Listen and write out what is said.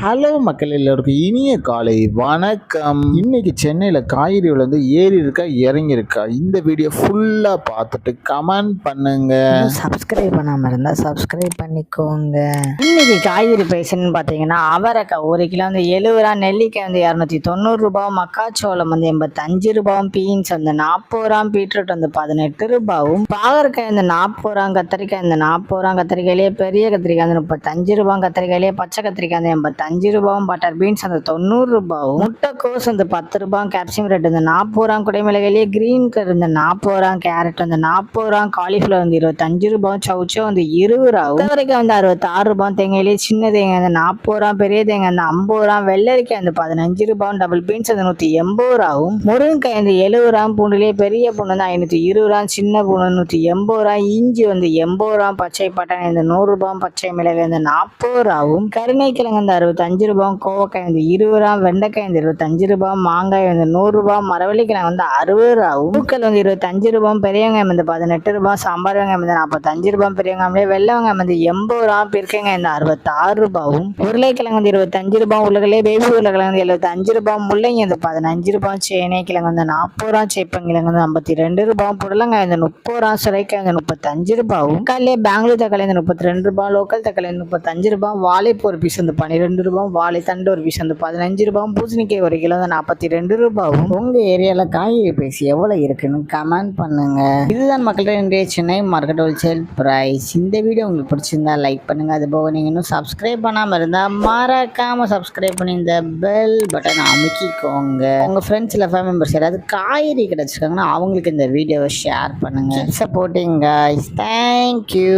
Hello மக்கள் எல்லோருக்கும் இனிய காலை வணக்கம். இன்னைக்கு சென்னையில் காய்கறி விலை ஏறி இருக்கா இறங்கி இருக்கா, இந்த வீடியோ ஃபுல்லாக பார்த்துட்டு கமெண்ட் பண்ணுங்க. சப்ஸ்கிரைப் பண்ணாமல் இருந்தால் சப்ஸ்கிரைப் பண்ணிக்கோங்க. இன்னைக்கு காய்கறி பிரைஸ்ன்னு பார்த்தீங்கன்னா அவரைக்காய் 1 கிலோ 70 ரூபா, நெல்லிக்காய் 290 ரூபா, மக்காச்சோளம் 85 ரூபாயும், பீன்ஸ் 40 ரூபா, பீட்ரூட் 18 ரூபாயும், பாகற்காய் 40 ரூபா, கத்திரிக்காய் 40 ரூபா, கத்திரிக்காயிலேயே பெரிய கத்திரிக்காய் 35 ரூபா, கத்திரிக்காயிலேயே பச்சை கத்திரிக்காய் 85 ரூபாயும், பட்டர் பீன்ஸ் 90 ரூபாயும், முட்டைக்கோஸ் 10 ரூபா, கேப்சியம் ரெட் 40 ரூபா, குடைமிளகாயிலேயே கிரீன் கலர் 40 ரூபா, கேரட் 40 ரூபா, காலிஃப்ளவர் 25 ரூபாயும், சவுச்சோ 20 ரூபாயும், வரைக்கும் 66 ரூபா, தேங்காயிலேயே சின்ன தேங்காய் 40 ரூபா, பெரிய தேங்காய் 50 ரூபா, வெள்ளரிக்காய் 15 ரூபாயும், டபுள் பீன்ஸ் 180 ரூபாயும், முருங்கைக்காய் 70 ரூபா, பூண்டுலேயே பெரிய பூண்டு 520 ரூபா, சின்ன பூண்டு 180 ரூபா, இஞ்சி 80 ரூபா, பச்சை பட்டாணி 100 ரூபாயும், பச்சை மிளகாய் 40 ரூபாயும், கருணைக்கிழங்கு 65 ரூபாயும், கோவக்காய் 20 ரூபா, வெண்டைக்காய் 25 ரூபா, மாங்காய் 100 ரூபா, மரவள்ளிக்கிழங்கு 60 ரூபாயும், பூக்கள் 25 ரூபாயும், பெரிய வெங்காயம் 18 ரூபா, சாம்பார் வெங்காயம் 45 ரூபாயும், பெரிய வெங்காயம் வெள்ளை வெங்காயம் 80 ரூபா, பிற்கங்காய் 66 ரூபாயும், உருளைக்கிழங்கு 25 ரூபா, உருளைக்கிழங்கு பேபி உருளைக்கிழங்கு 75 ரூபா, முள்ளங்கி 15 ரூபா, சேனை கிழங்கு 40 ரூபா, சேப்பங்கிழங்கு 52 ரூபா, புடலங்காய் 30 ரூபா, சுரைக்காய் 35 ரூபாயும், தக்காளி பெங்களூர் தக்காளி 32 ரூபா, லோக்கல் தக்காளி 35 ரூபா, வாழைப்பூ ஒரு பீஸ் 12 ரூபா, வாழைத்தண்டு ஒரு பீஸ் 15 ரூபா, பூசணிக்காய் 1 கிலோ 42 ரூபாயும். உங்க ஏரியால காய்கறி பிரைஸ் எவ்வளவு இருக்குன்னு கமெண்ட் பண்ணுங்க. இதுதான் மக்கள்கிட்ட இன்றைய சென்னை மார்க்கெட் ஹோல்சேல் பிரைஸ். இந்த வீடியோ உங்களுக்கு பிடிச்சிருந்தா லைக் பண்ணுங்க. அது போக நீங்க இன்னும் சப்ஸ்கிரைப் பண்ணாம இருந்தா மறக்காம சப்ஸ்கிரைப் பண்ணி இந்த பெல் பட்டன் அமுக்கிக்கோங்க. உங்க ஃப்ரெண்ட்ஸ் இல்லை ஃபேமிலி மெம்பர்ஸ் யாராவது காய்கறி கிடைச்சிருக்காங்கன்னா அவங்களுக்கு இந்த வீடியோவை ஷேர் பண்ணுங்க. Supporting guys. தேங்க்யூ.